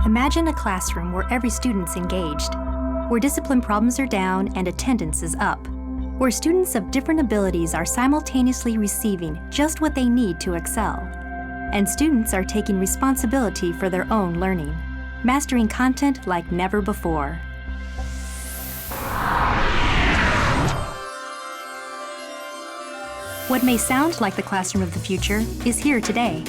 Imagine a classroom where every student's engaged, where discipline problems are down and attendance is up, where students of different abilities are simultaneously receiving just what they need to excel, and students are taking responsibility for their own learning, mastering content like never before. What may sound like the classroom of the future is here today.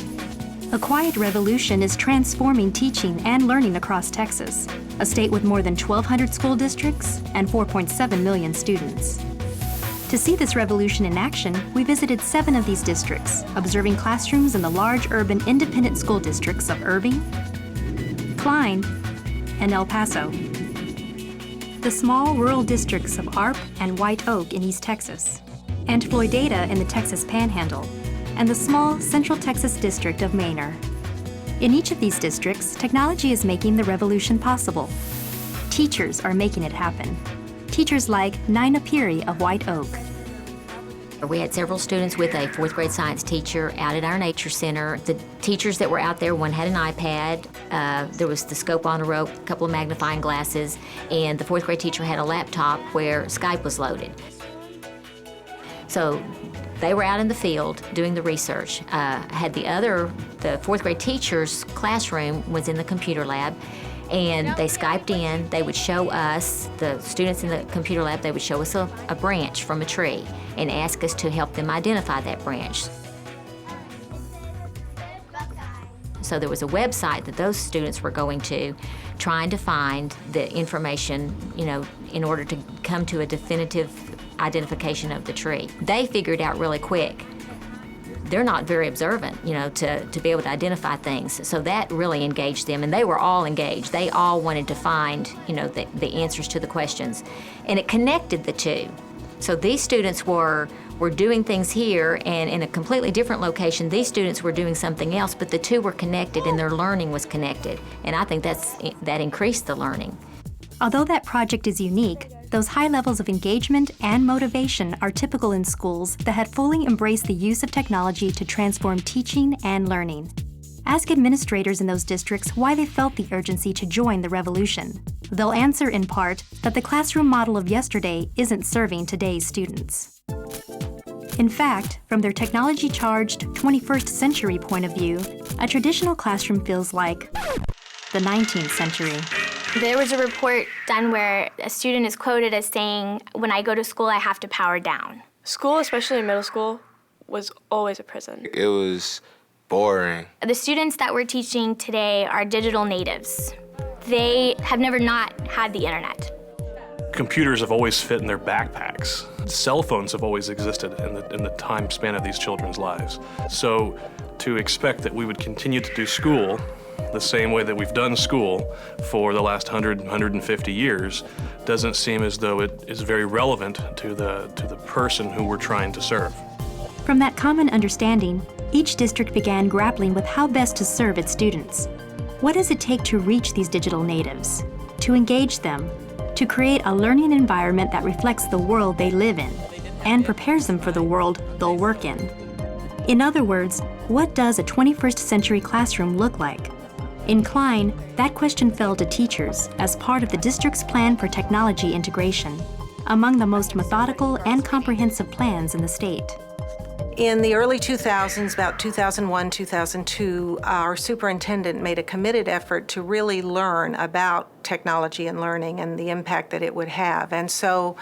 A quiet revolution is transforming teaching and learning across Texas, a state with more than 1,200 school districts and 4.7 million students. To see this revolution in action, we visited 7 of these districts, observing classrooms in the large urban independent school districts of Irving, Klein, and El Paso. The small rural districts of Arp and White Oak in East Texas, and Floydada in the Texas Panhandle, and the small Central Texas district of Manor. In each of these districts, technology is making the revolution possible. Teachers are making it happen. Teachers like Nina Peary of White Oak. We had several students with a 4th grade science teacher out at our nature center. The teachers that were out there, one had an iPad, there was the scope on a rope, a couple of magnifying glasses, and the 4th grade teacher had a laptop where Skype was loaded. So they were out in the field doing the research. The 4th grade teacher's classroom was in the computer lab, and they Skyped in. They would show us, the students in the computer lab, they would show us a branch from a tree and ask us to help them identify that branch. So there was a website that those students were going to, trying to find the information, in order to come to a definitive identification of the tree. They figured out really quick. They're not very observant, to be able to identify things. So that really engaged them, and they were all engaged. They all wanted to find, the answers to the questions. And it connected the two. So these students were doing things here, and in a completely different location, these students were doing something else, but the two were connected and their learning was connected. And I think that increased the learning. Although that project is unique, those high levels of engagement and motivation are typical in schools that had fully embraced the use of technology to transform teaching and learning. Ask administrators in those districts why they felt the urgency to join the revolution. They'll answer in part that the classroom model of yesterday isn't serving today's students. In fact, from their technology-charged 21st century point of view, a traditional classroom feels like the 19th century. There was a report done where a student is quoted as saying, "When I go to school, I have to power down." School, especially in middle school, was always a prison. It was boring. The students that we're teaching today are digital natives. They have never not had the internet. Computers have always fit in their backpacks. Cell phones have always existed in the time span of these children's lives. So to expect that we would continue to do school the same way that we've done school for the last 150 years doesn't seem as though it is very relevant to the person who we're trying to serve. From that common understanding, each district began grappling with how best to serve its students. What does it take to reach these digital natives, to engage them, to create a learning environment that reflects the world they live in and prepares them for the world they'll work in? In other words, what does a 21st century classroom look like? In Klein, that question fell to teachers as part of the district's plan for technology integration, among the most methodical and comprehensive plans in the state. In the early 2000s, about 2001, 2002, our superintendent made a committed effort to really learn about technology and learning and the impact that it would have. And so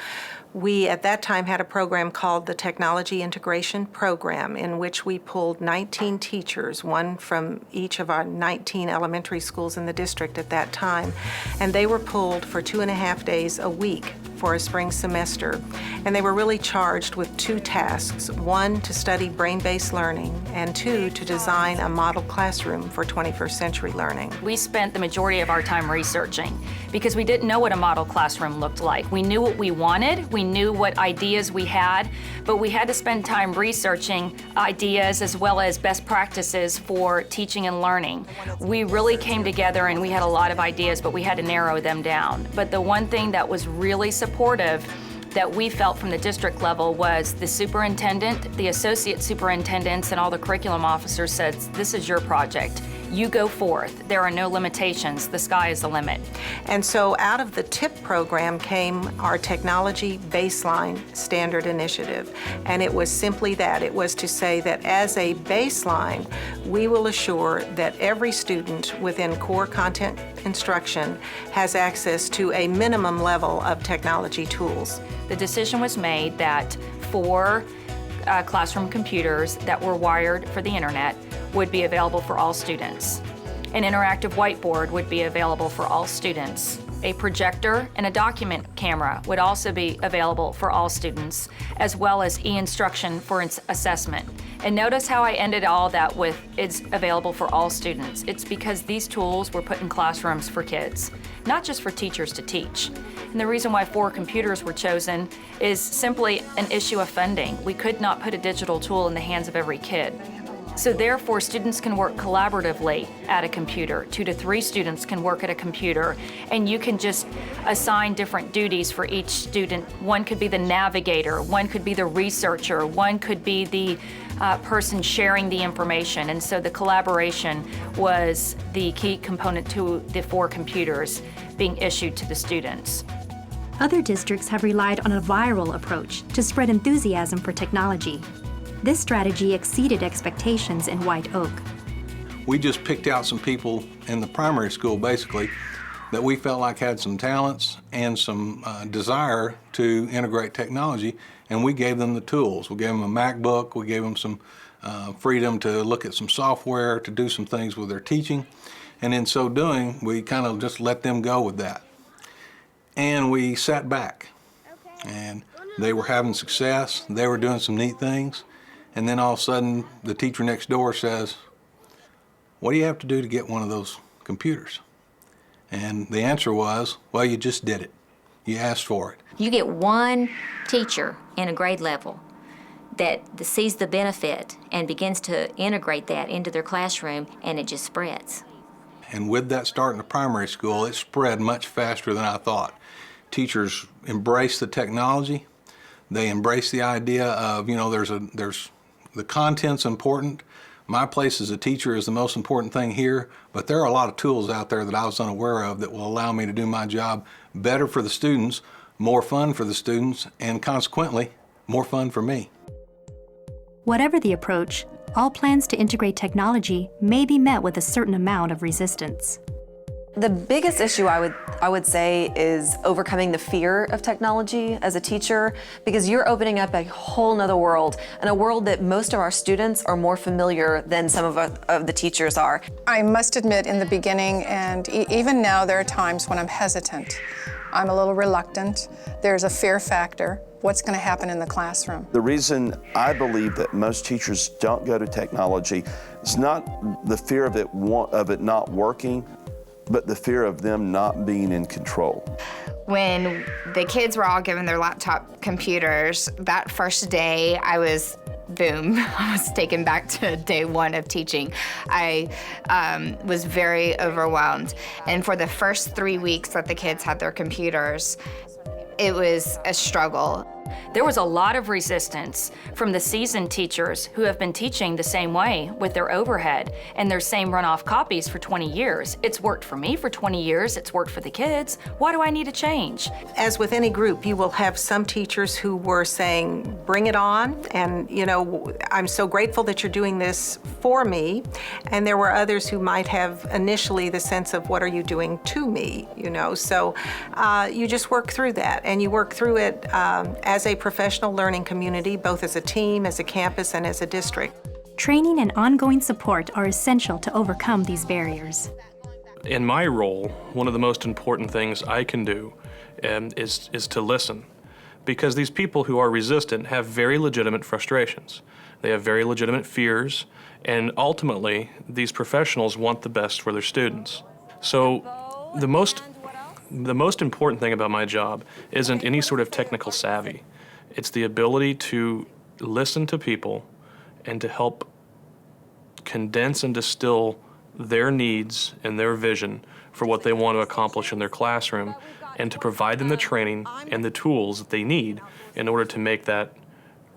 we, at that time, had a program called the Technology Integration Program, in which we pulled 19 teachers, one from each of our 19 elementary schools in the district at that time, and they were pulled for 2.5 days a week for a spring semester. And they were really charged with 2 tasks: 1, to study brain-based learning, and 2, to design a model classroom for 21st century learning. We spent the majority of our time researching because we didn't know what a model classroom looked like. We knew what we wanted, we knew what ideas we had, but we had to spend time researching ideas as well as best practices for teaching and learning. We really came together and we had a lot of ideas, but we had to narrow them down. But the one thing that was really supportive that we felt from the district level was the superintendent, the associate superintendents, and all the curriculum officers said, this is your project. You go forth. There are no limitations. The sky is the limit. And so out of the TIP program came our Technology Baseline Standard Initiative. And it was simply that. It was to say that as a baseline, we will assure that every student within core content instruction has access to a minimum level of technology tools. The decision was made that 4 classroom computers that were wired for the internet would be available for all students. An interactive whiteboard would be available for all students. A projector and a document camera would also be available for all students, as well as e-instruction for assessment. And notice how I ended all that with it's available for all students. It's because these tools were put in classrooms for kids, not just for teachers to teach. And the reason why 4 computers were chosen is simply an issue of funding. We could not put a digital tool in the hands of every kid. So therefore, students can work collaboratively at a computer. 2 to 3 students can work at a computer, and you can just assign different duties for each student. One could be the navigator, one could be the researcher, one could be the person sharing the information. And so the collaboration was the key component to the 4 computers being issued to the students. Other districts have relied on a viral approach to spread enthusiasm for technology. This strategy exceeded expectations in White Oak. We just picked out some people in the primary school, basically, that we felt like had some talents and some desire to integrate technology, and we gave them the tools. We gave them a MacBook, we gave them some freedom to look at some software, to do some things with their teaching, and in so doing, we kind of just let them go with that. And we sat back, and they were having success, they were doing some neat things, and then all of a sudden, the teacher next door says, what do you have to do to get one of those computers? And the answer was, well, you just did it. You asked for it. You get one teacher in a grade level that sees the benefit and begins to integrate that into their classroom, and it just spreads. And with that start in the primary school, it spread much faster than I thought. Teachers embrace the technology. They embrace the idea of, there's the content's important. My place as a teacher is the most important thing here, but there are a lot of tools out there that I was unaware of that will allow me to do my job better for the students, more fun for the students, and consequently, more fun for me. Whatever the approach, all plans to integrate technology may be met with a certain amount of resistance. The biggest issue I would say is overcoming the fear of technology as a teacher, because you're opening up a whole nother world, and a world that most of our students are more familiar than some of the teachers are. I must admit, in the beginning, and even now, there are times when I'm hesitant. I'm a little reluctant. There's a fear factor. What's going to happen in the classroom? The reason I believe that most teachers don't go to technology is not the fear of it not working, but the fear of them not being in control. When the kids were all given their laptop computers, that first day I was, boom, I was taken back to day 1 of teaching. I was very overwhelmed. And for the first 3 weeks that the kids had their computers, it was a struggle. There was a lot of resistance from the seasoned teachers who have been teaching the same way with their overhead and their same runoff copies for 20 years. It's worked for me for 20 years, it's worked for the kids. Why do I need to change? As with any group, you will have some teachers who were saying, bring it on, and I'm so grateful that you're doing this for me. And there were others who might have initially the sense of, what are you doing to me? So you just work through that, and you work through it as a professional learning community, both as a team, as a campus, and as a district. Training and ongoing support are essential to overcome these barriers. In my role, one of the most important things I can do is to listen, because these people who are resistant have very legitimate frustrations. They have very legitimate fears, and ultimately, these professionals want the best for their students. So the most important thing about my job isn't any sort of technical savvy. It's the ability to listen to people and to help condense and distill their needs and their vision for what they want to accomplish in their classroom, and to provide them the training and the tools that they need in order to make that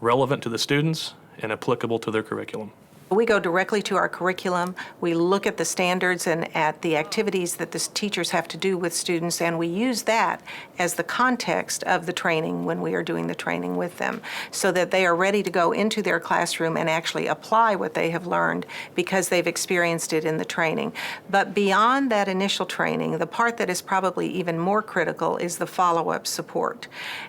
relevant to the students and applicable to their curriculum. We go directly to our curriculum. We look at the standards and at the activities that the teachers have to do with students, and we use that as the context of the training when we are doing the training with them, so that they are ready to go into their classroom and actually apply what they have learned because they've experienced it in the training. But beyond that initial training, the part that is probably even more critical is the follow-up support.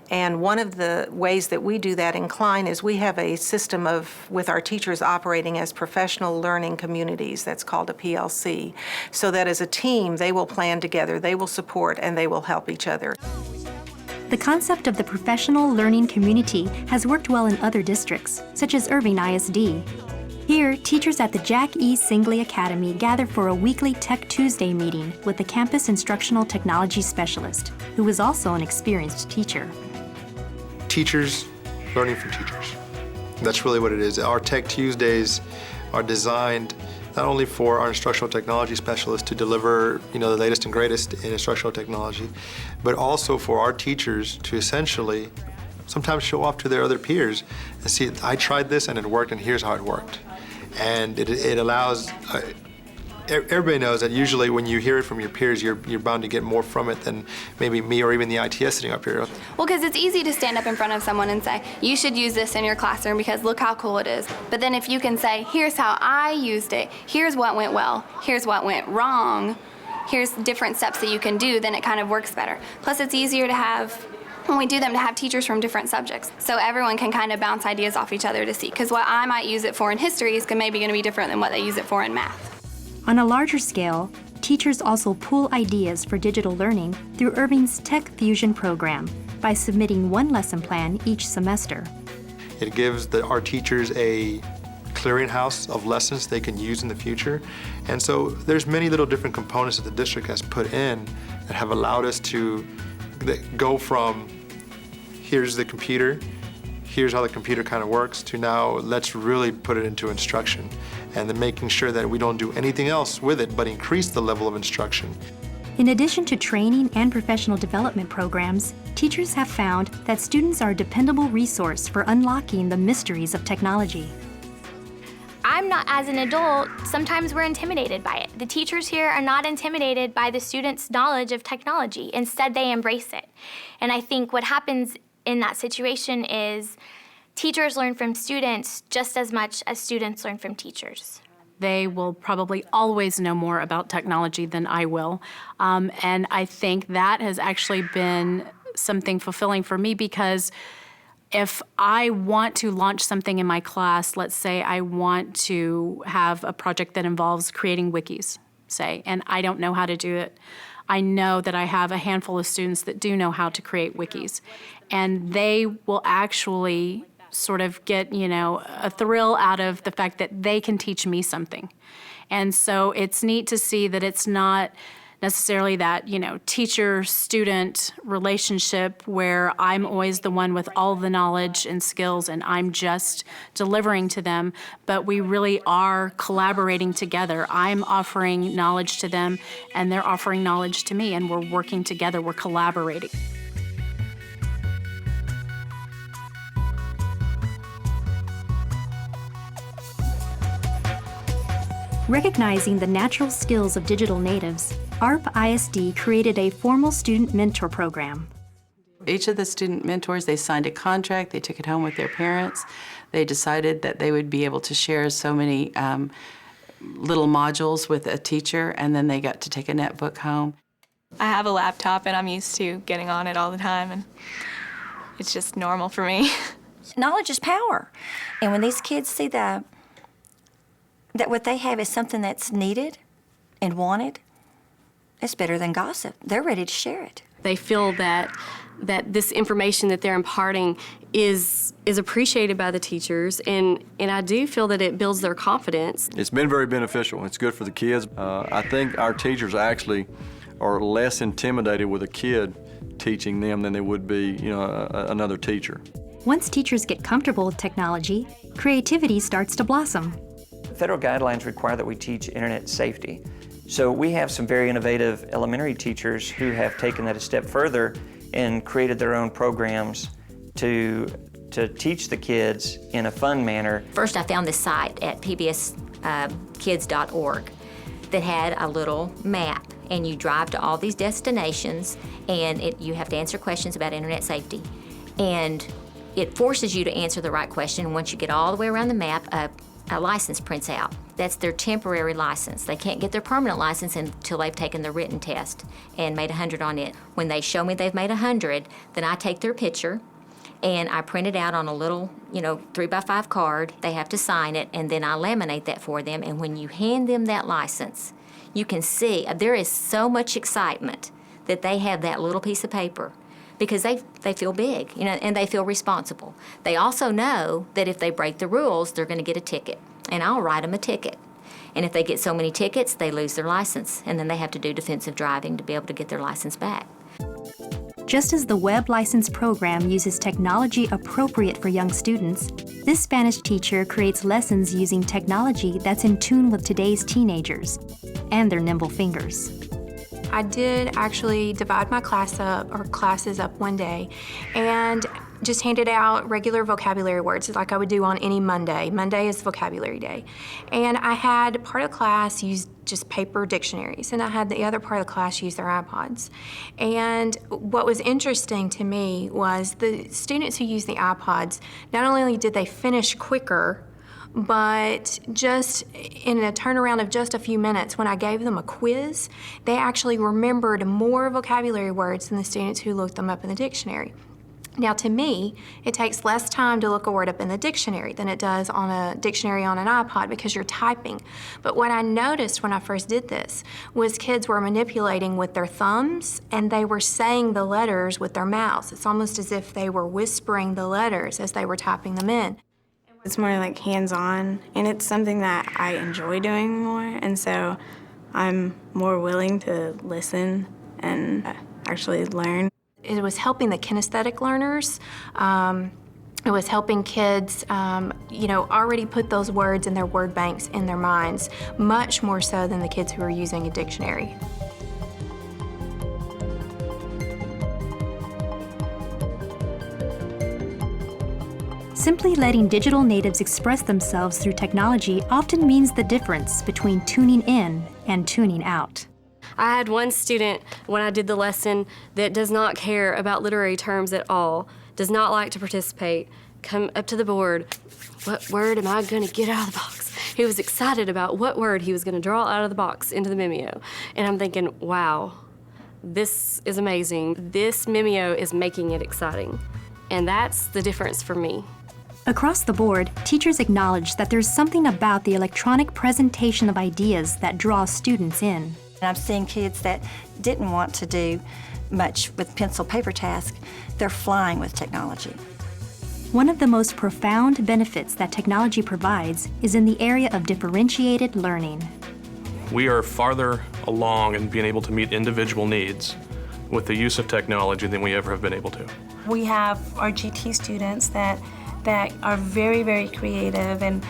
And one of the ways that we do that in Klein is we have a system with our teachers operating as professional learning communities. That's called a PLC. So that as a team, they will plan together, they will support, and they will help each other. The concept of the professional learning community has worked well in other districts, such as Irving ISD. Here, teachers at the Jack E. Singley Academy gather for a weekly Tech Tuesday meeting with the campus instructional technology specialist, who is also an experienced teacher. Teachers learning from teachers. That's really what it is. Our Tech Tuesdays are designed not only for our instructional technology specialists to deliver, the latest and greatest in instructional technology, but also for our teachers to essentially sometimes show off to their other peers and see, I tried this and it worked, and here's how it worked. And it allows, everybody knows that usually when you hear it from your peers, you're bound to get more from it than maybe me or even the ITS sitting up here. Well, because it's easy to stand up in front of someone and say, you should use this in your classroom because look how cool it is. But then if you can say, here's how I used it, here's what went well, here's what went wrong, here's different steps that you can do, then it kind of works better. Plus it's easier to have, when we do them, to have teachers from different subjects. So everyone can kind of bounce ideas off each other to see. Because what I might use it for in history is maybe going to be different than what they use it for in math. On a larger scale, teachers also pool ideas for digital learning through Irving's Tech Fusion program by submitting one lesson plan each semester. It gives our teachers a clearinghouse of lessons they can use in the future. And so there's many little different components that the district has put in that have allowed us to go from here's the computer, here's how the computer kind of works, to now let's really put it into instruction, and then making sure that we don't do anything else with it but increase the level of instruction. In addition to training and professional development programs, teachers have found that students are a dependable resource for unlocking the mysteries of technology. I'm not, as an adult, sometimes we're intimidated by it. The teachers here are not intimidated by the students' knowledge of technology. Instead, they embrace it. And I think what happens in that situation is teachers learn from students just as much as students learn from teachers. They will probably always know more about technology than I will. And I think that has actually been something fulfilling for me, because if I want to launch something in my class, let's say I want to have a project that involves creating wikis, say, and I don't know how to do it, I know that I have a handful of students that do know how to create wikis, and they will actually sort of get, a thrill out of the fact that they can teach me something. And so it's neat to see that it's not necessarily that, teacher-student relationship where I'm always the one with all the knowledge and skills and I'm just delivering to them, but we really are collaborating together. I'm offering knowledge to them and they're offering knowledge to me, and we're working together, we're collaborating. Recognizing the natural skills of digital natives, ARP ISD created a formal student mentor program. Each of the student mentors, they signed a contract, they took it home with their parents. They decided that they would be able to share so many little modules with a teacher, and then they got to take a netbook home. I have a laptop and I'm used to getting on it all the time, and it's just normal for me. Knowledge is power. And when these kids see that what they have is something that's needed and wanted, it's better than gossip. They're ready to share it. They feel that this information that they're imparting is appreciated by the teachers, and I do feel that it builds their confidence. It's been very beneficial. It's good for the kids. I think our teachers actually are less intimidated with a kid teaching them than they would be, another teacher. Once teachers get comfortable with technology, creativity starts to blossom. federal guidelines require that we teach internet safety. So we have some very innovative elementary teachers who have taken that a step further and created their own programs to teach the kids in a fun manner. First, I found this site at pbskids.org that had a little map, and you drive to all these destinations, and you have to answer questions about internet safety. And it forces you to answer the right question. Once you get all the way around the map, a license prints out. That's their temporary license. They can't get their permanent license until they've taken the written test and made 100 on it. When they show me they've made 100, then I take their picture and I print it out on a little, 3x5 card. They have to sign it, and then I laminate that for them. And when you hand them that license, you can see there is so much excitement that they have that little piece of paper, because they feel big, and they feel responsible. They also know that if they break the rules, they're going to get a ticket, and I'll write them a ticket. And if they get so many tickets, they lose their license, and then they have to do defensive driving to be able to get their license back. Just as the web license program uses technology appropriate for young students, this Spanish teacher creates lessons using technology that's in tune with today's teenagers and their nimble fingers. I did actually divide my classes up one day and just handed out regular vocabulary words like I would do on any Monday. Monday is vocabulary day. And I had part of the class use just paper dictionaries, and I had the other part of the class use their iPods. And what was interesting to me was the students who used the iPods, not only did they finish quicker, but just in a turnaround of just a few minutes, when I gave them a quiz, they actually remembered more vocabulary words than the students who looked them up in the dictionary. Now, to me, it takes less time to look a word up in the dictionary than it does on a dictionary on an iPod, because you're typing. But what I noticed when I first did this was kids were manipulating with their thumbs, and they were saying the letters with their mouths. It's almost as if they were whispering the letters as they were typing them in. It's more like hands-on, and it's something that I enjoy doing more, and so I'm more willing to listen and actually learn. It was helping the kinesthetic learners. It was helping kids, already put those words in their word banks in their minds, much more so than the kids who were using a dictionary. Simply letting digital natives express themselves through technology often means the difference between tuning in and tuning out. I had one student, when I did the lesson, that does not care about literary terms at all, does not like to participate, come up to the board, what word am I going to get out of the box? He was excited about what word he was going to draw out of the box into the Mimeo. And I'm thinking, wow, this is amazing. This Mimeo is making it exciting. And that's the difference for me. Across the board, teachers acknowledge that there's something about the electronic presentation of ideas that draws students in. And I'm seeing kids that didn't want to do much with pencil paper tasks. They're flying with technology. One of the most profound benefits that technology provides is in the area of differentiated learning. We are farther along in being able to meet individual needs with the use of technology than we ever have been able to. We have our GT students that are very, very creative, and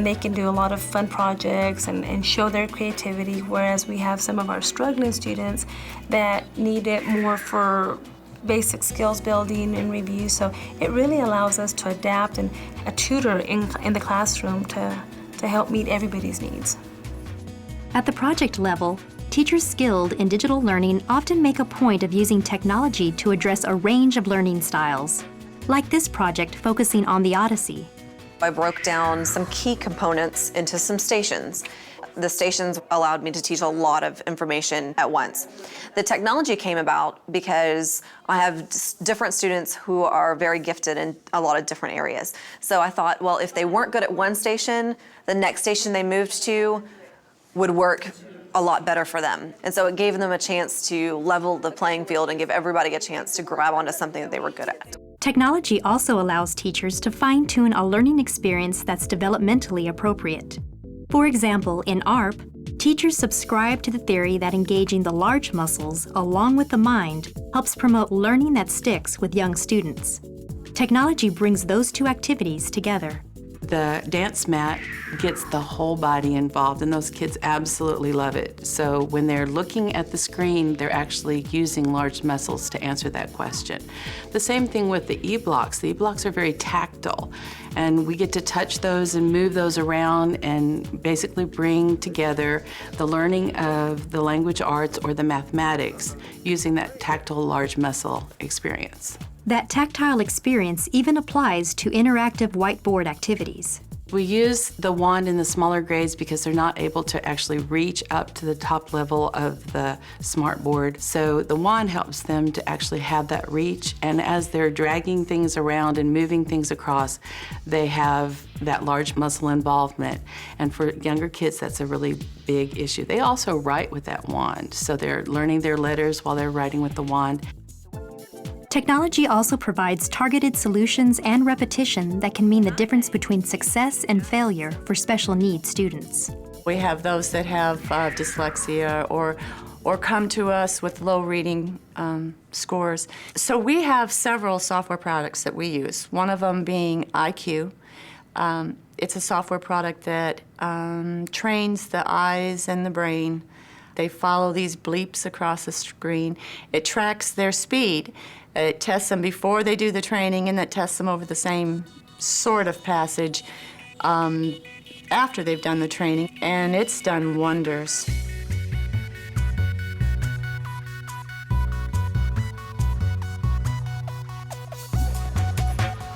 they can do a lot of fun projects and show their creativity, whereas we have some of our struggling students that need it more for basic skills building and review. So it really allows us to adapt and a tutor in the classroom to help meet everybody's needs. At the project level, teachers skilled in digital learning often make a point of using technology to address a range of learning styles, like this project focusing on the Odyssey. I broke down some key components into some stations. The stations allowed me to teach a lot of information at once. The technology came about because I have different students who are very gifted in a lot of different areas. So I thought, well, if they weren't good at one station, the next station they moved to would work a lot better for them. And so it gave them a chance to level the playing field and give everybody a chance to grab onto something that they were good at. Technology also allows teachers to fine-tune a learning experience that's developmentally appropriate. For example, in ARP, teachers subscribe to the theory that engaging the large muscles along with the mind helps promote learning that sticks with young students. Technology brings those two activities together. The dance mat gets the whole body involved, and those kids absolutely love it. So when they're looking at the screen, they're actually using large muscles to answer that question. The same thing with the e-blocks. The e-blocks are very tactile, and we get to touch those and move those around and basically bring together the learning of the language arts or the mathematics using that tactile large muscle experience. That tactile experience even applies to interactive whiteboard activities. We use the wand in the smaller grades because they're not able to actually reach up to the top level of the smartboard. So the wand helps them to actually have that reach, and as they're dragging things around and moving things across, they have that large muscle involvement. And for younger kids, that's a really big issue. They also write with that wand, so they're learning their letters while they're writing with the wand. Technology also provides targeted solutions and repetition that can mean the difference between success and failure for special needs students. We have those that have dyslexia or come to us with low reading scores. So we have several software products that we use, one of them being IQ. It's a software product that trains the eyes and the brain. They follow these bleeps across the screen. It tracks their speed. It tests them before they do the training, and it tests them over the same sort of passage after they've done the training, and it's done wonders.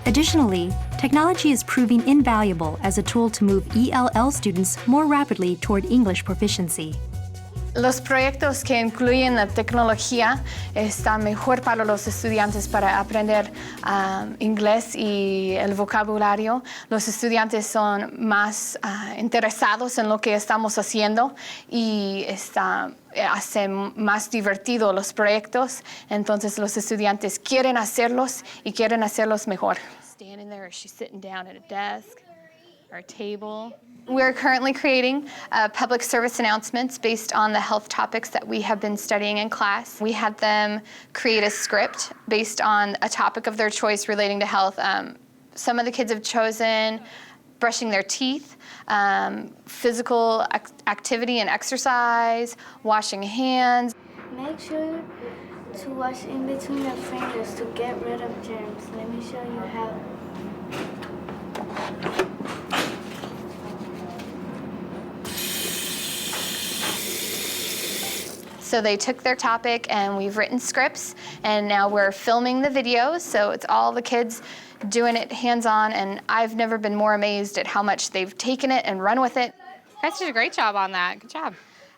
Additionally, technology is proving invaluable as a tool to move ELL students more rapidly toward English proficiency. Los proyectos que incluyen la tecnología están mejor para los estudiantes para aprender inglés y el vocabulario. Los estudiantes son más interesados en lo que estamos haciendo y hacen más divertido los proyectos. Entonces los estudiantes quieren hacerlos y quieren hacerlos mejor. Standing there, she's sitting down at a desk or a table. We're currently creating public service announcements based on the health topics that we have been studying in class. We had them create a script based on a topic of their choice relating to health. Some of the kids have chosen brushing their teeth, physical activity and exercise, washing hands. Make sure to wash in between your fingers to get rid of germs. Let me show you how. So they took their topic and we've written scripts, and now we're filming the videos, so it's all the kids doing it hands-on, and I've never been more amazed at how much they've taken it and run with it. Guys did a great job on that. Good job.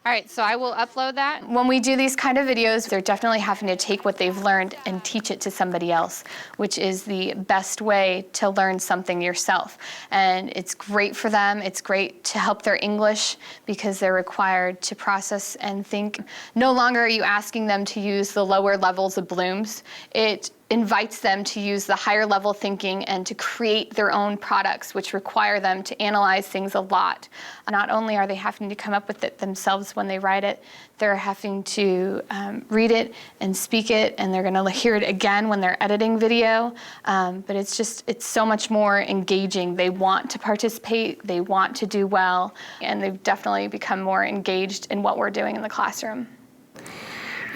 All right, so I will upload that. When we do these kind of videos, they're definitely having to take what they've learned and teach it to somebody else, which is the best way to learn something yourself. And it's great for them. It's great to help their English because they're required to process and think. No longer are you asking them to use the lower levels of Bloom's. It invites them to use the higher level thinking and to create their own products, which require them to analyze things a lot. Not only are they having to come up with it themselves when they write it, they're having to read it and speak it, and they're going to hear it again when they're editing video. But it's so much more engaging. They want to participate, they want to do well, and they've definitely become more engaged in what we're doing in the classroom.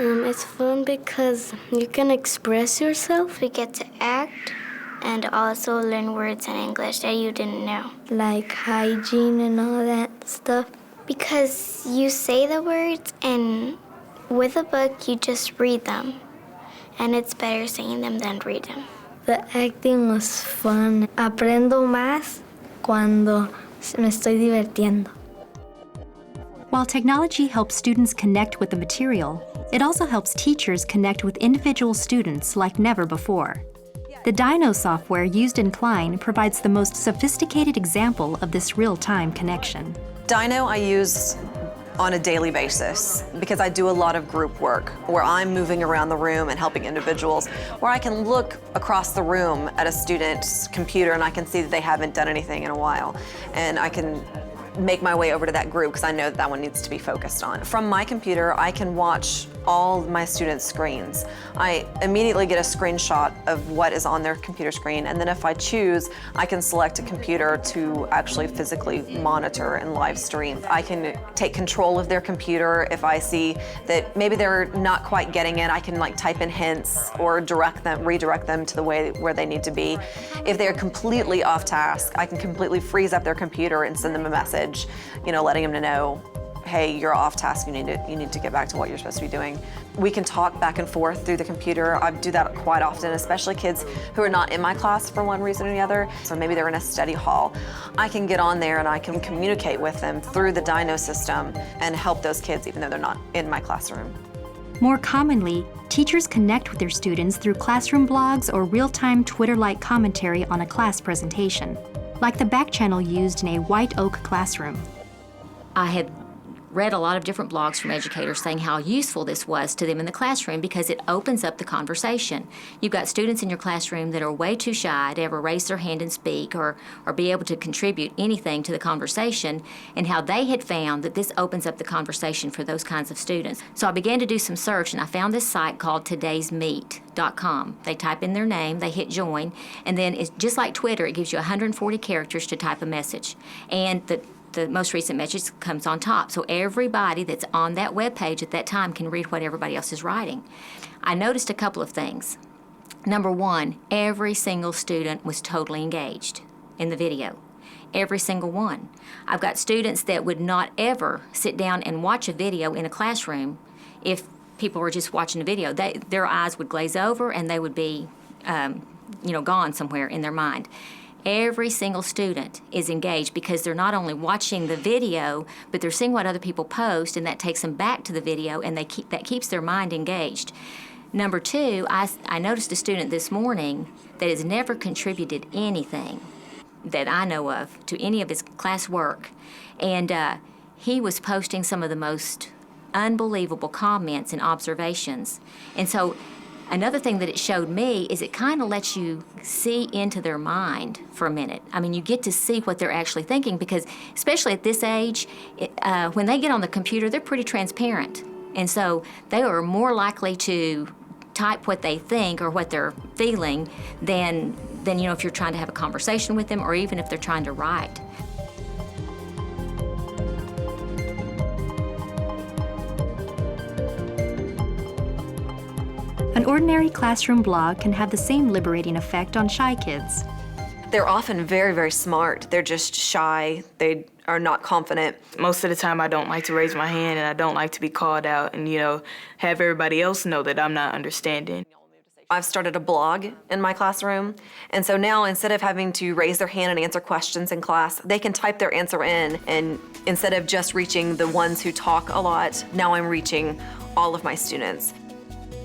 It's fun because you can express yourself. You get to act and also learn words in English that you didn't know, like hygiene and all that stuff. Because you say the words, and with a book, you just read them. And it's better saying them than read them. The acting was fun. Aprendo más cuando me estoy divirtiendo. While technology helps students connect with the material, it also helps teachers connect with individual students like never before. The Dino software used in Klein provides the most sophisticated example of this real-time connection. Dino I use on a daily basis because I do a lot of group work where I'm moving around the room and helping individuals, where I can look across the room at a student's computer and I can see that they haven't done anything in a while. And I can make my way over to that group because I know that one needs to be focused on. From my computer, I can watch all my students' screens. I immediately get a screenshot of what is on their computer screen, and then if I choose, I can select a computer to actually physically monitor and live stream. I can take control of their computer. If I see that maybe they're not quite getting it, I can like type in hints or redirect them to the way where they need to be. If they're completely off task, I can completely freeze up their computer and send them a message, letting them know, hey, you're off task, you need to get back to what you're supposed to be doing. We can talk back and forth through the computer. I do that quite often, especially kids who are not in my class for one reason or the other. So maybe they're in a study hall. I can get on there and I can communicate with them through the Dino system and help those kids even though they're not in my classroom. More commonly, teachers connect with their students through classroom blogs or real-time Twitter-like commentary on a class presentation, like the back channel used in a White Oak classroom. I had read a lot of different blogs from educators saying how useful this was to them in the classroom because it opens up the conversation. You've got students in your classroom that are way too shy to ever raise their hand and speak or be able to contribute anything to the conversation, and how they had found that this opens up the conversation for those kinds of students. So I began to do some search, and I found this site called todaysmeet.com. They type in their name, they hit join, and then it's just like Twitter, it gives you 140 characters to type a message. And the most recent message comes on top. So everybody that's on that web page at that time can read what everybody else is writing. I noticed a couple of things. Number one, every single student was totally engaged in the video. Every single one. I've got students that would not ever sit down and watch a video in a classroom if people were just watching a video. Their eyes would glaze over and they would be gone somewhere in their mind. Every single student is engaged because they're not only watching the video, but they're seeing what other people post, and that takes them back to the video, and that keeps their mind engaged. Number two, I noticed a student this morning that has never contributed anything that I know of to any of his class work, and he was posting some of the most unbelievable comments and observations. And so another thing that it showed me is it kind of lets you see into their mind for a minute. I mean, you get to see what they're actually thinking because, especially at this age, when they get on the computer, they're pretty transparent. And so they are more likely to type what they think or what they're feeling than if you're trying to have a conversation with them or even if they're trying to write. An ordinary classroom blog can have the same liberating effect on shy kids. They're often very, very smart. They're just shy. They are not confident. Most of the time I don't like to raise my hand and I don't like to be called out and, have everybody else know that I'm not understanding. I've started a blog in my classroom, and so now instead of having to raise their hand and answer questions in class, they can type their answer in, and instead of just reaching the ones who talk a lot, now I'm reaching all of my students.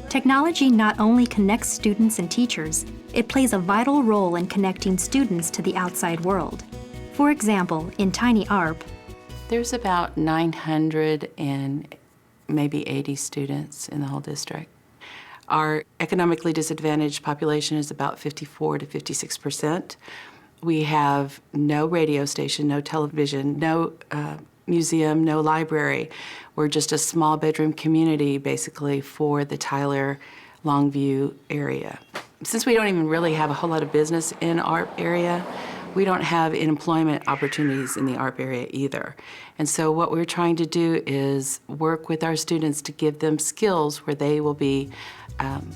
Technology not only connects students and teachers, it plays a vital role in connecting students to the outside world. For example, in Tiny ARP, there's about 900 and maybe 80 students in the whole district. Our economically disadvantaged population is about 54 to 56%. We have no radio station, no television, no museum, no library. We're just a small bedroom community, basically, for the Tyler, Longview area. Since we don't even really have a whole lot of business in our area, we don't have employment opportunities in the ARP area either. And so what we're trying to do is work with our students to give them skills where they will be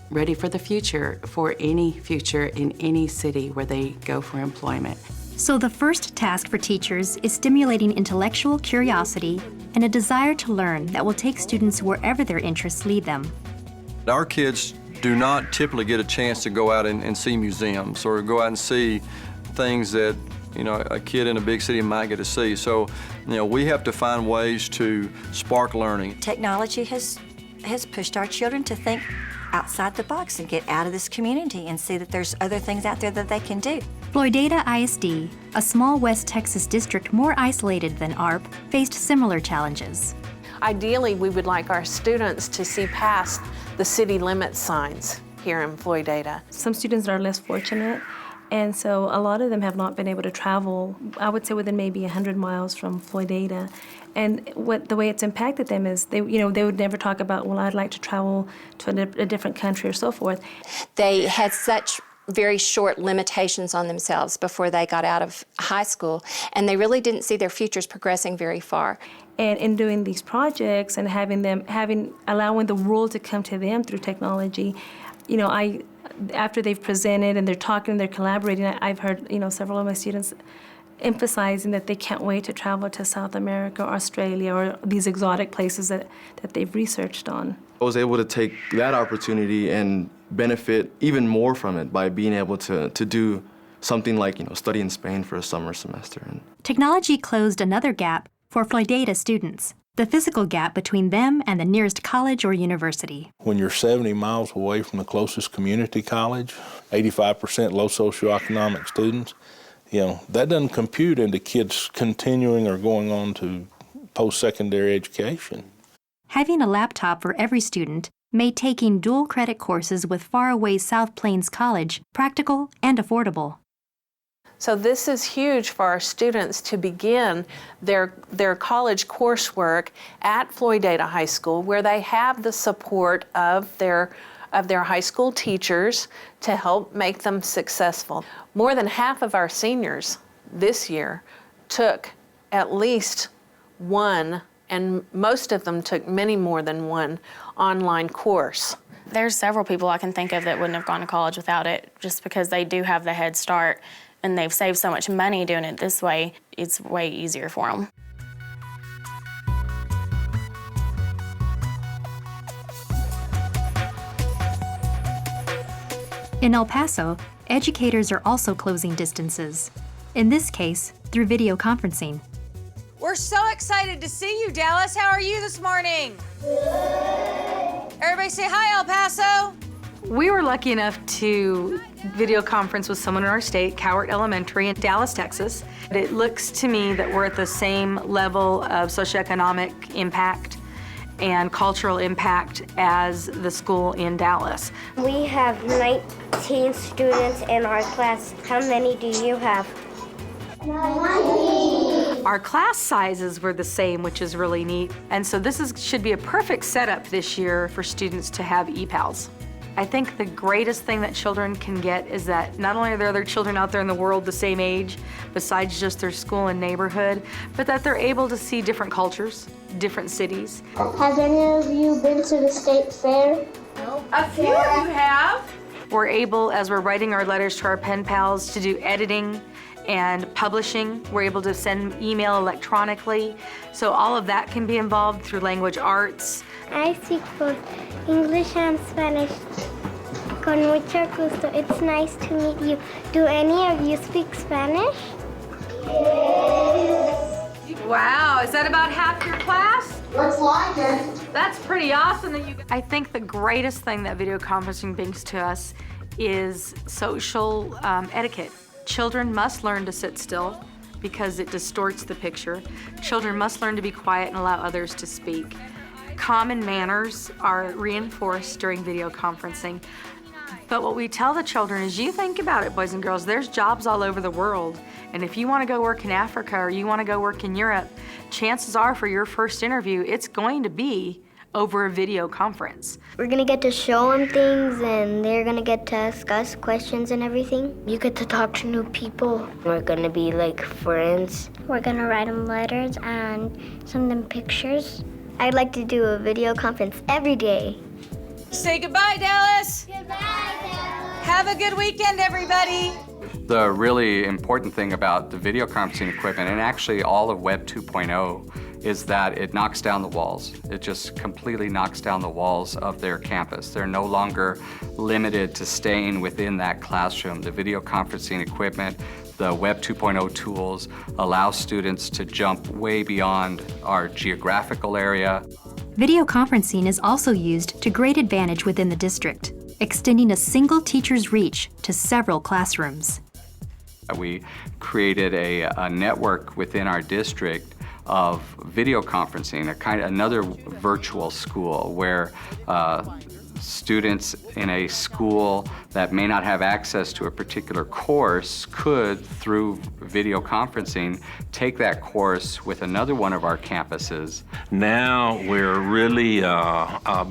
ready for the future, for any future in any city where they go for employment. So the first task for teachers is stimulating intellectual curiosity and a desire to learn that will take students wherever their interests lead them. Our kids do not typically get a chance to go out and see museums or go out and see things that a kid in a big city might get to see. So we have to find ways to spark learning. Technology has pushed our children to think outside the box and get out of this community and see that there's other things out there that they can do. Floydada ISD, a small West Texas district more isolated than ARP, faced similar challenges. Ideally, we would like our students to see past the city limit signs here in Floydada. Some students are less fortunate And so a lot of them have not been able to travel, I would say within maybe 100 miles from Floydada. And the way it's impacted them is they would never talk about, well, I'd like to travel to a different country or so forth. They had such very short limitations on themselves before they got out of high school, and they really didn't see their futures progressing very far. And in doing these projects and allowing the world to come to them through technology, after they've presented and they're talking, they're collaborating, I've heard, several of my students emphasizing that they can't wait to travel to South America or Australia or these exotic places that they've researched on. I was able to take that opportunity and benefit even more from it by being able to do something like, study in Spain for a summer semester. Technology closed another gap for Floydada students, the physical gap between them and the nearest college or university. When you're 70 miles away from the closest community college, 85% low socioeconomic students, that doesn't compute into kids continuing or going on to post-secondary education. Having a laptop for every student made taking dual credit courses with faraway South Plains College practical and affordable. So this is huge for our students to begin their college coursework at Floydada High School, where they have the support of their high school teachers to help make them successful. More than half of our seniors this year took at least one, and most of them took many more than one online course. There's several people I can think of that wouldn't have gone to college without it, just because they do have the head start and they've saved so much money doing it this way. It's way easier for them. In El Paso, educators are also closing distances, in this case through video conferencing. We're so excited to see you, Dallas. How are you this morning? Everybody say hi, El Paso. We were lucky enough to video conference with someone in our state, Cowart Elementary in Dallas, Texas. It looks to me that we're at the same level of socioeconomic impact and cultural impact as the school in Dallas. We have 19 students in our class. How many do you have? 90. Our class sizes were the same, which is really neat. And so this should be a perfect setup this year for students to have ePals. I think the greatest thing that children can get is that not only are there other children out there in the world the same age, besides just their school and neighborhood, but that they're able to see different cultures, different cities. Have any of you been to the state fair? No. A few of you have. We're able, as we're writing our letters to our pen pals, to do editing and publishing. We're able to send email electronically. So all of that can be involved through language arts. I speak both English and Spanish. Con mucho gusto. It's nice to meet you. Do any of you speak Spanish? Yes. Wow, is that about half your class? Looks like it. That's pretty awesome that you. I think the greatest thing that video conferencing brings to us is social etiquette. Children must learn to sit still because it distorts the picture. Children must learn to be quiet and allow others to speak. Common manners are reinforced during video conferencing. But what we tell the children is, you think about it, boys and girls, there's jobs all over the world. And if you want to go work in Africa or you want to go work in Europe, chances are for your first interview, it's going to be over a video conference. We're gonna get to show them things and they're gonna get to ask us questions and everything. You get to talk to new people. We're gonna be like friends. We're gonna write them letters and send them pictures. I'd like to do a video conference every day. Say goodbye, Dallas. Goodbye, Dallas. Have a good weekend, everybody. The really important thing about the video conferencing equipment, and actually all of Web 2.0, is that it knocks down the walls. It just completely knocks down the walls of their campus. They're no longer limited to staying within that classroom. The video conferencing equipment, the Web 2.0 tools allow students to jump way beyond our geographical area. Video conferencing is also used to great advantage within the district, extending a single teacher's reach to several classrooms. We created a network within our district of video conferencing, another virtual school where students in a school that may not have access to a particular course could, through video conferencing, take that course with another one of our campuses. Now we're really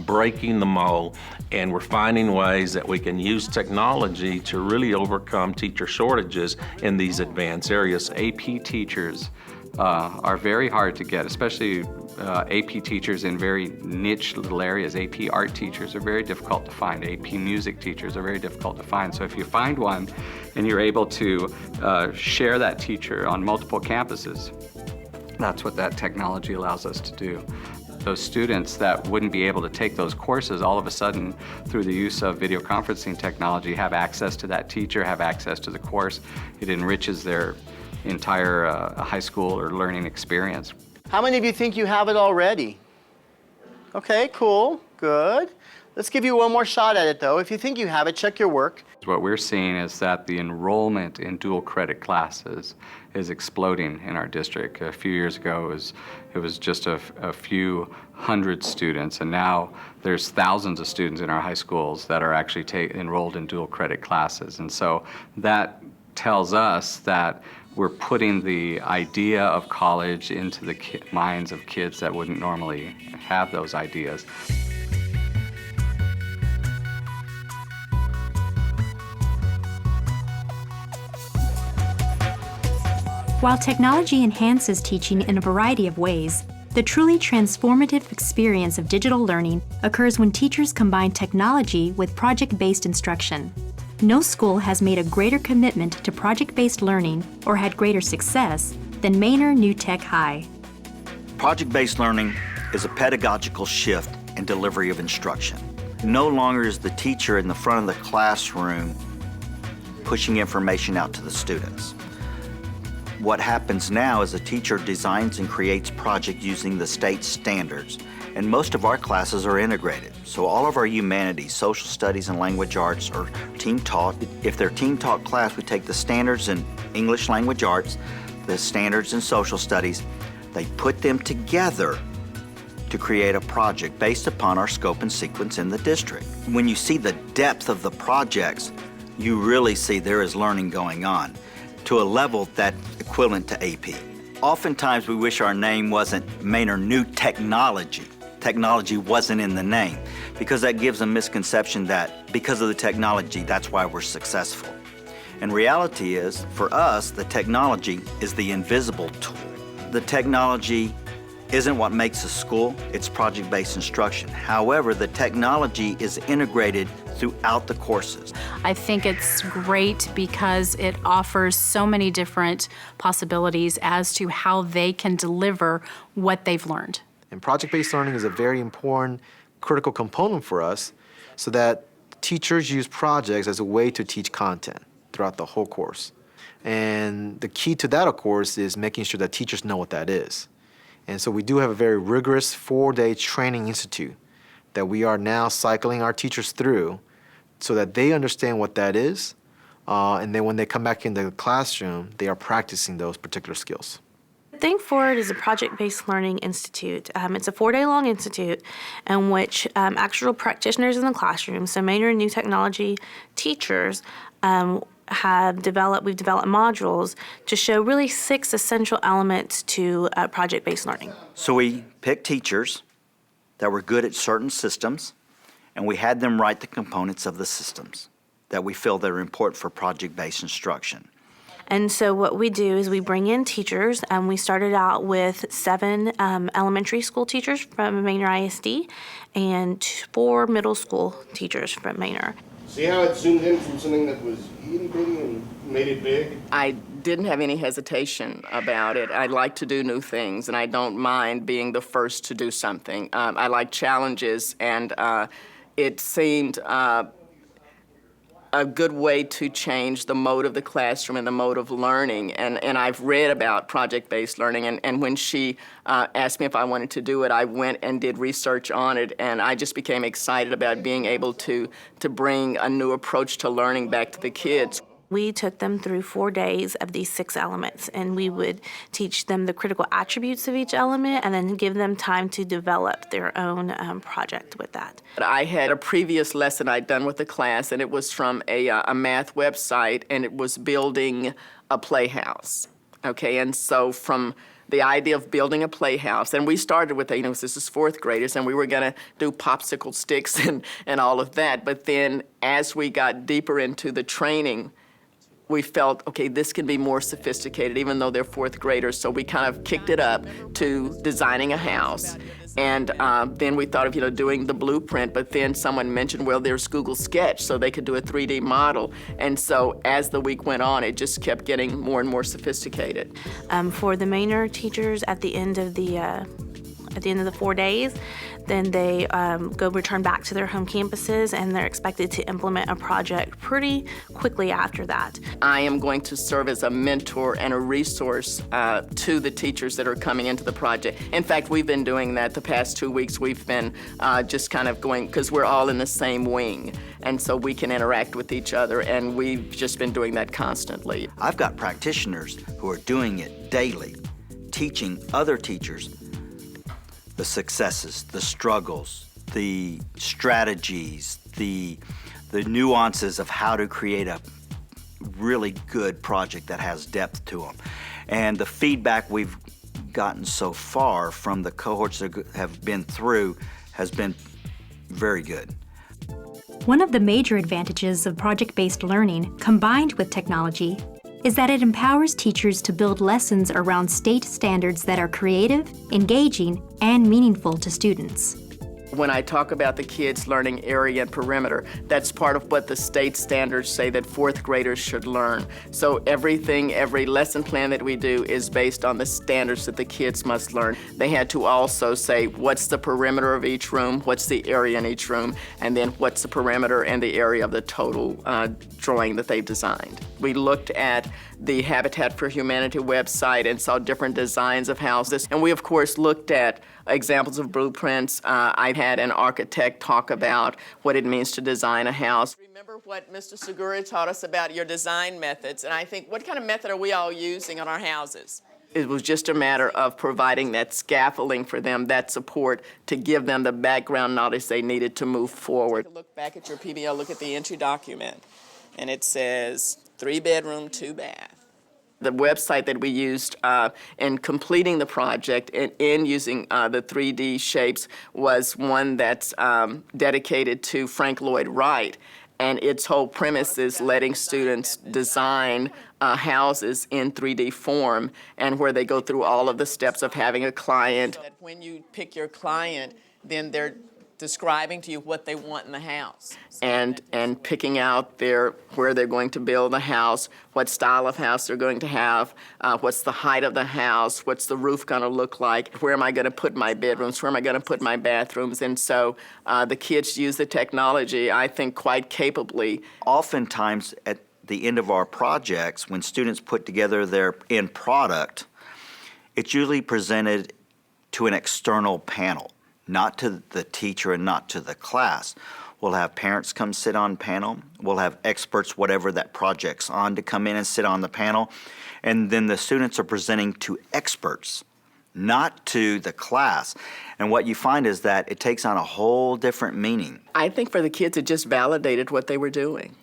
breaking the mold, and we're finding ways that we can use technology to really overcome teacher shortages in these advanced areas. AP teachers are very hard to get, especially AP teachers in very niche little areas. AP art teachers are very difficult to find. AP music teachers are very difficult to find. So if you find one and you're able to share that teacher on multiple campuses, that's what that technology allows us to do. Those students that wouldn't be able to take those courses, all of a sudden, through the use of video conferencing technology, have access to that teacher, have access to the course. It enriches their entire high school or learning experience. How many of you think you have it already? Okay, cool, good. Let's give you one more shot at it though. If you think you have it, check your work. What we're seeing is that the enrollment in dual credit classes is exploding in our district. A few years ago, it was just a few hundred students, and now there's thousands of students in our high schools that are actually enrolled in dual credit classes. And so that tells us that we're putting the idea of college into the minds of kids that wouldn't normally have those ideas. While technology enhances teaching in a variety of ways, the truly transformative experience of digital learning occurs when teachers combine technology with project-based instruction. No school has made a greater commitment to project-based learning or had greater success than Manor New Tech High. Project-based learning is a pedagogical shift in delivery of instruction. No longer is the teacher in the front of the classroom pushing information out to the students. What happens now is a teacher designs and creates projects using the state standards, and most of our classes are integrated. So all of our humanities, social studies, and language arts are team taught. If they're team taught class, we take the standards in English language arts, the standards in social studies, they put them together to create a project based upon our scope and sequence in the district. When you see the depth of the projects, you really see there is learning going on to a level that's equivalent to AP. Oftentimes we wish our name wasn't Manor New Technology. Technology wasn't in the name, because that gives a misconception that because of the technology, that's why we're successful. And reality is, for us, the technology is the invisible tool. The technology isn't what makes a school, it's project-based instruction. However, the technology is integrated throughout the courses. I think it's great because it offers so many different possibilities as to how they can deliver what they've learned. And project-based learning is a very important, critical component for us so that teachers use projects as a way to teach content throughout the whole course. And the key to that, of course, is making sure that teachers know what that is. And so we do have a very rigorous 4-day training institute that we are now cycling our teachers through so that they understand what that is, and then when they come back into the classroom, they are practicing those particular skills. Think Forward is a project-based learning institute. It's a 4-day-long institute in which actual practitioners in the classroom, so Manor New Technology teachers, we've developed modules to show really 6 essential elements to project-based learning. So we picked teachers that were good at certain systems, and we had them write the components of the systems that we feel that are important for project-based instruction. And so what we do is we bring in teachers, and we started out with 7 elementary school teachers from Manor ISD and 4 middle school teachers from Manor. See how it zoomed in from something that was itty bitty and made it big? I didn't have any hesitation about it. I like to do new things, and I don't mind being the first to do something. I like challenges, and it seemed a good way to change the mode of the classroom and the mode of learning. And I've read about project-based learning, and when she asked me if I wanted to do it, I went and did research on it, and I just became excited about being able to bring a new approach to learning back to the kids. We took them through 4 days of these 6 elements, and we would teach them the critical attributes of each element and then give them time to develop their own project with that. I had a previous lesson I'd done with the class, and it was from a math website, and it was building a playhouse. Okay, and so from the idea of building a playhouse, and we started with, this is 4th graders, and we were going to do popsicle sticks and all of that. But then as we got deeper into the training, we felt, okay, this can be more sophisticated, even though they're 4th graders. So we kind of kicked it up to designing a house. And then we thought of, doing the blueprint, but then someone mentioned, well, there's Google Sketch, so they could do a 3D model. And so as the week went on, it just kept getting more and more sophisticated. For the Manor teachers, at the end of the 4 days, then they return back to their home campuses, and they're expected to implement a project pretty quickly after that. I am going to serve as a mentor and a resource to the teachers that are coming into the project. In fact, we've been doing that the past 2 weeks. We've been just kind of going, because we're all in the same wing, and so we can interact with each other, and we've just been doing that constantly. I've got practitioners who are doing it daily, teaching other teachers the successes, the struggles, the strategies, the nuances of how to create a really good project that has depth to them. And the feedback we've gotten so far from the cohorts that have been through has been very good. One of the major advantages of project-based learning combined with technology is that it empowers teachers to build lessons around state standards that are creative, engaging, and meaningful to students. When I talk about the kids learning area and perimeter, that's part of what the state standards say that 4th graders should learn. So every lesson plan that we do is based on the standards that the kids must learn. They had to also say what's the perimeter of each room, what's the area in each room, and then what's the perimeter and the area of the total drawing that they've designed. We looked at the Habitat for Humanity website and saw different designs of houses. And we, of course, looked at examples of blueprints. I had an architect talk about what it means to design a house. Remember what Mr. Segura taught us about your design methods, and I think, what kind of method are we all using on our houses? It was just a matter of providing that scaffolding for them, that support, to give them the background knowledge they needed to move forward. Look back at your PBL, look at the entry document, and it says 3-bedroom, 2-bath. The website that we used in completing the project and in using the 3D shapes was one that's dedicated to Frank Lloyd Wright, and its whole premise is letting students design houses in 3D form, and where they go through all of the steps of having a client. When you pick your client, then they're describing to you what they want in the house and picking out where they're going to build the house, what style of house they're going to have, what's the height of the house, what's the roof going to look like, where am I going to put my bedrooms, where am I going to put my bathrooms. And so the kids use the technology, I think, quite capably. Oftentimes at the end of our projects, when students put together their end product, it's usually presented to an external panel, not to the teacher and not to the class. We'll have parents come sit on panel. We'll have experts, whatever that project's on, to come in and sit on the panel. And then the students are presenting to experts, not to the class. And what you find is that it takes on a whole different meaning. I think for the kids, it just validated what they were doing.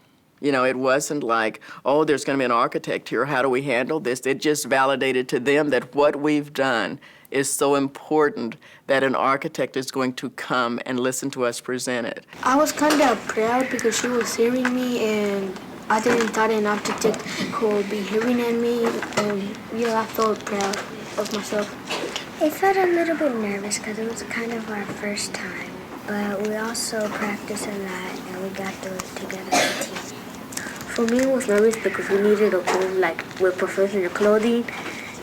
It wasn't like, oh, there's going to be an architect here, how do we handle this? It just validated to them that what we've done is so important that an architect is going to come and listen to us present it. I was kind of proud because she was hearing me, and I didn't thought an architect could be hearing at me, and I felt proud of myself. I felt a little bit nervous because it was kind of our first time, but we also practiced a lot and we got through it together as a team. For me, it was nervous because we needed to go with professional clothing,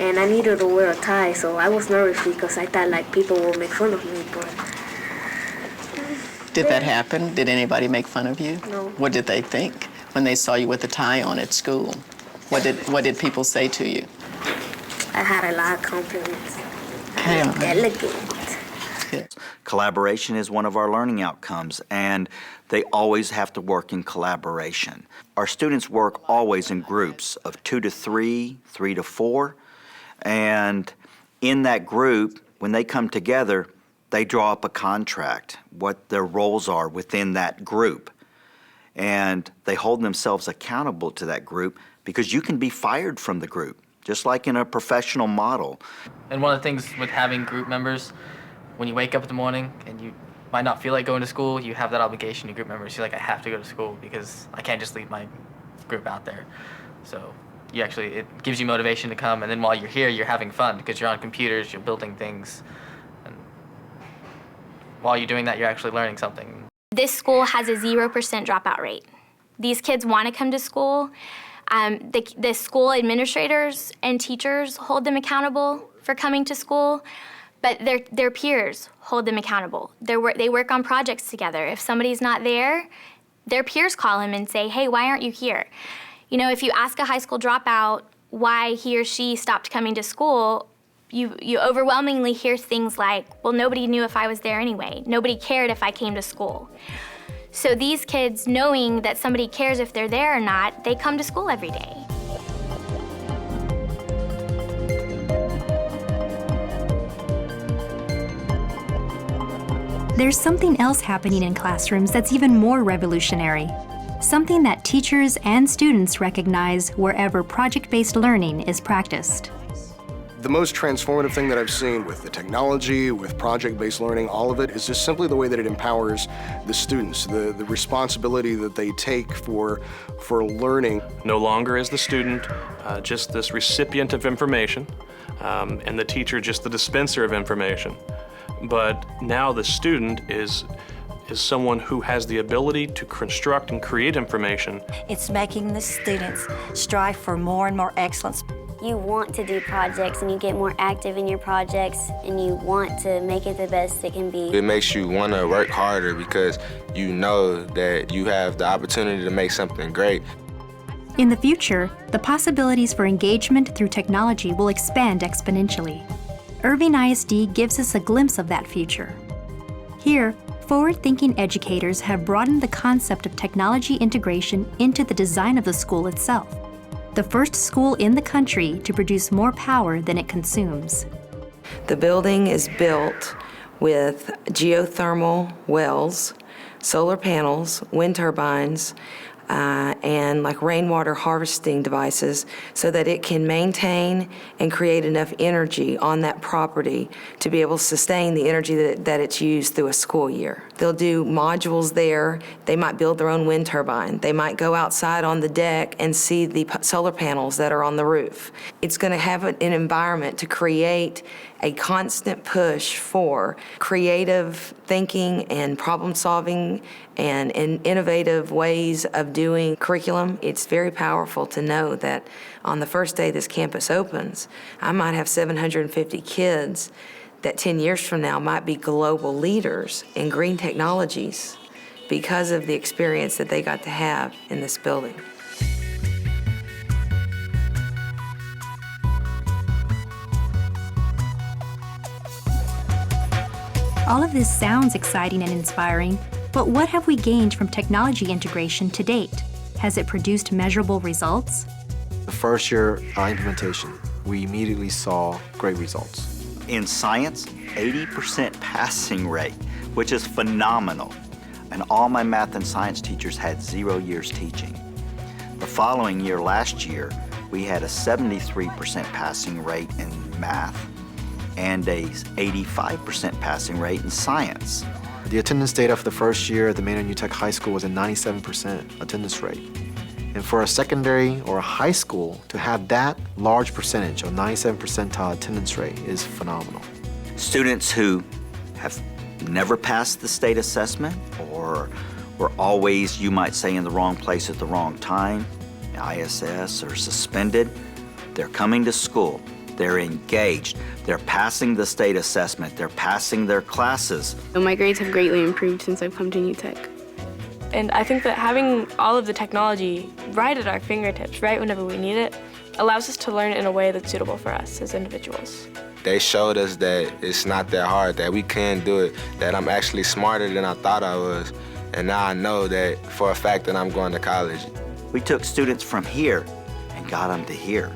and I needed to wear a tie, so I was nervous because I thought people would make fun of me. But did that happen? Did anybody make fun of you? No. What did they think when they saw you with a tie on at school? What did people say to you? I had a lot of compliments. Okay. Elegant. Collaboration is one of our learning outcomes, and they always have to work in collaboration. Our students work always in groups of 2 to 3, 3 to 4, and in that group, when they come together, they draw up a contract, what their roles are within that group. And they hold themselves accountable to that group because you can be fired from the group, just like in a professional model. And one of the things with having group members, when you wake up in the morning and you might not feel like going to school, you have that obligation to group members. You're like, I have to go to school because I can't just leave my group out there. So it gives you motivation to come, and then while you're here, you're having fun because you're on computers, you're building things. And while you're doing that, you're actually learning something. This school has a 0% dropout rate. These kids want to come to school. The school administrators and teachers hold them accountable for coming to school, but their peers hold them accountable. They work on projects together. If somebody's not there, their peers call them and say, hey, why aren't you here? You know, if you ask a high school dropout why he or she stopped coming to school, you overwhelmingly hear things like, well, nobody knew if I was there anyway. Nobody cared if I came to school. So these kids, knowing that somebody cares if they're there or not, they come to school every day. There's something else happening in classrooms that's even more revolutionary. Something that teachers and students recognize wherever project-based learning is practiced. The most transformative thing that I've seen with the technology, with project-based learning, all of it is just simply the way that it empowers the students, the responsibility that they take for learning. No longer is the student just this recipient of information, and the teacher just the dispenser of information. But now the student is someone who has the ability to construct and create information. It's making the students strive for more and more excellence. You want to do projects and you get more active in your projects and you want to make it the best it can be. It makes you want to work harder because you know that you have the opportunity to make something great. In the future, the possibilities for engagement through technology will expand exponentially. Irving ISD gives us a glimpse of that future. Here, forward-thinking educators have broadened the concept of technology integration into the design of the school itself. The first school in the country to produce more power than it consumes. The building is built with geothermal wells, solar panels, wind turbines, and like rainwater harvesting devices so that it can maintain and create enough energy on that property to be able to sustain the energy that it's used through a school year. They'll do modules there. They might build their own wind turbine. They might go outside on the deck and see the solar panels that are on the roof. It's going to have an environment to create a constant push for creative thinking and problem solving and innovative ways of doing curriculum. It's very powerful to know that on the first day this campus opens, I might have 750 kids that 10 years from now might be global leaders in green technologies because of the experience that they got to have in this building. All of this sounds exciting and inspiring, but what have we gained from technology integration to date? Has it produced measurable results? The first year implementation, we immediately saw great results. In science, 80% passing rate, which is phenomenal. And all my math and science teachers had 0 years teaching. The following year, last year, we had a 73% passing rate in math and a 85% passing rate in science. The attendance data for the first year at the Maynard New Tech High School was a 97% attendance rate. And for a secondary or a high school to have that large percentage of 97 percentile attendance rate is phenomenal. Students who have never passed the state assessment or were always, you might say, in the wrong place at the wrong time, ISS or suspended, they're coming to school. They're engaged. They're passing the state assessment. They're passing their classes. My grades have greatly improved since I've come to New Tech. And I think that having all of the technology right at our fingertips, right whenever we need it, allows us to learn in a way that's suitable for us as individuals. they showed us that it's not that hard, that we can do it, that I'm actually smarter than I thought I was. And now I know that for a fact that I'm going to college. We took students from here and got them to here.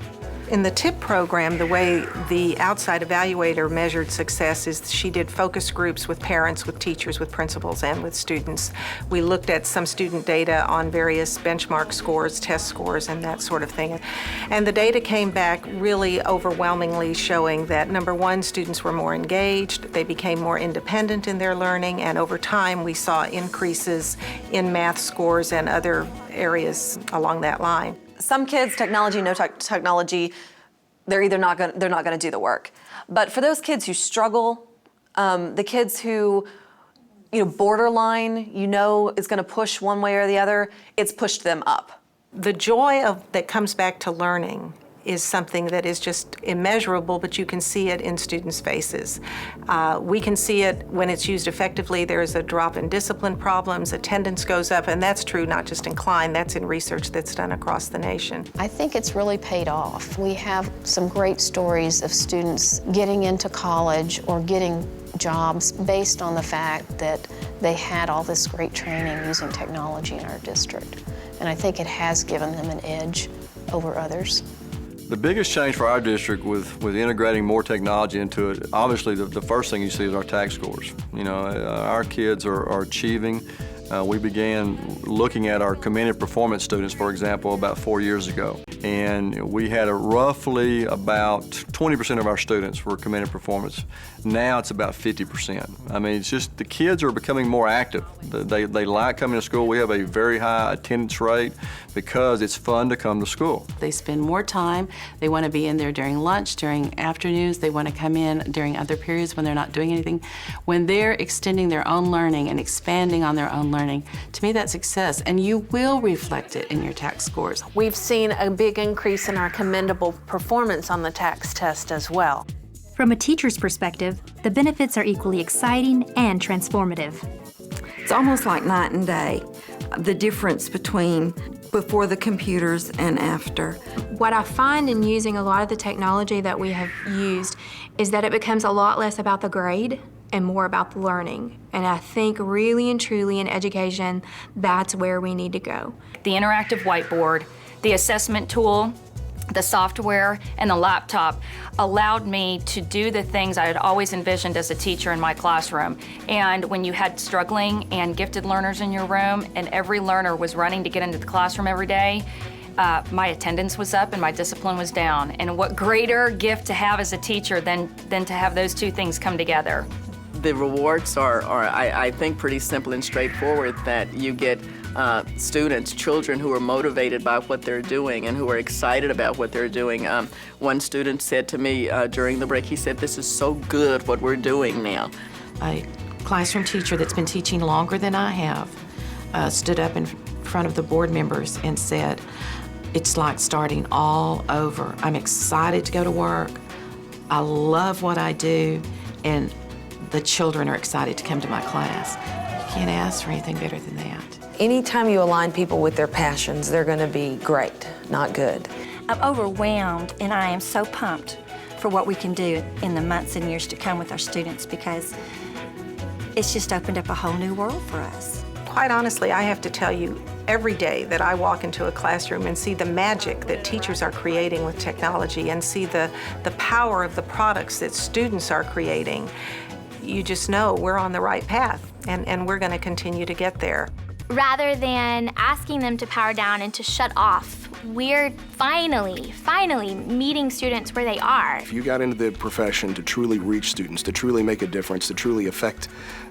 In the TIP program, the way the outside evaluator measured success is she did focus groups with parents, with teachers, with principals, and with students. We looked at some student data on various benchmark scores, test scores, and that sort of thing. And the data came back really overwhelmingly showing that, number one, students were more engaged, they became more independent in their learning, and over time we saw increases in math scores and other areas along that line. Some kids, technology, no technology, they're not going to do the work. But for those kids who struggle, the kids who, borderline, is going to push one way or the other, it's pushed them up. The joy that comes back to learning is something that is just immeasurable, but you can see it in students' faces. We can see it when it's used effectively. There's a drop in discipline problems, attendance goes up, and that's true not just in Klein, that's in research that's done across the nation. I think it's really paid off. We have some great stories of students getting into college or getting jobs based on the fact that they had all this great training using technology in our district. And I think it has given them an edge over others. The biggest change for our district with integrating more technology into it, obviously the first thing you see is our tax scores. Our kids are achieving. We began looking at our commended performance students, for example, about 4 years ago. And we had roughly about 20% of our students were commended performance. Now it's about 50%. I mean, it's just the kids are becoming more active. They like coming to school. We have a very high attendance rate because it's fun to come to school. They spend more time. They want to be in there during lunch, during afternoons. They want to come in during other periods when they're not doing anything. When they're extending their own learning and expanding on their own learning, to me that's success, and you will reflect it in your tax scores. We've seen a big increase in our commendable performance on the tax test as well. From a teacher's perspective, the benefits are equally exciting and transformative. It's almost like night and day, the difference between before the computers and after. What I find in using a lot of the technology that we have used is that it becomes a lot less about the grade and more about the learning. And I think really and truly in education, that's where we need to go. The interactive whiteboard, the assessment tool, the software, and the laptop allowed me to do the things I had always envisioned as a teacher in my classroom. And when you had struggling and gifted learners in your room and every learner was running to get into the classroom every day, my attendance was up and my discipline was down. And what greater gift to have as a teacher than to have those two things come together. The rewards are I think, pretty simple and straightforward, that you get students, children who are motivated by what they're doing and who are excited about what they're doing. One student said to me during the break, he said, "This is so good what we're doing now." A classroom teacher that's been teaching longer than I have stood up in front of the board members and said, "It's like starting all over. I'm excited to go to work. I love what I do, and the children are excited to come to my class." You can't ask for anything better than that. Anytime you align people with their passions, they're going to be great, not good. I'm overwhelmed, and I am so pumped for what we can do in the months and years to come with our students, because it's just opened up a whole new world for us. Quite honestly, I have to tell you, every day that I walk into a classroom and see the magic that teachers are creating with technology and see the power of the products that students are creating, you just know we're on the right path, and we're going to continue to get there. Rather than asking them to power down and to shut off, we're finally meeting students where they are. If you got into the profession to truly reach students, to truly make a difference, to truly affect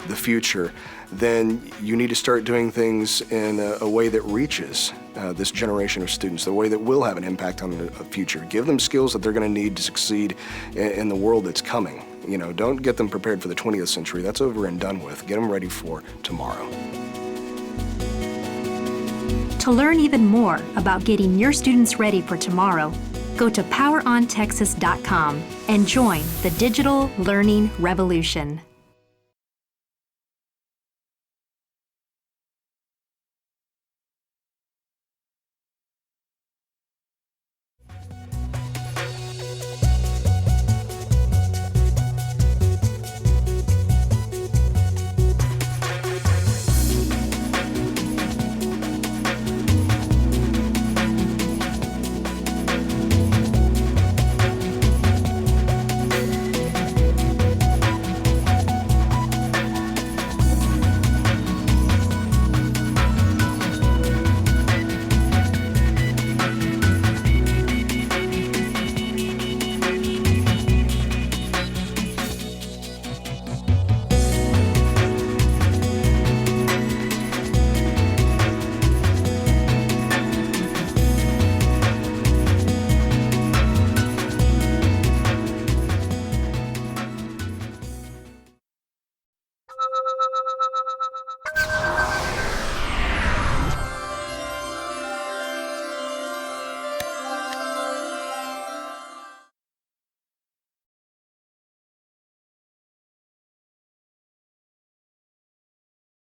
the future, then you need to start doing things in a way that reaches this generation of students, the way that will have an impact on the future. Give them skills that they're going to need to succeed in the world that's coming. Don't get them prepared for the 20th century. That's over and done with. Get them ready for tomorrow. To learn even more about getting your students ready for tomorrow, go to powerontexas.com and join the digital learning revolution.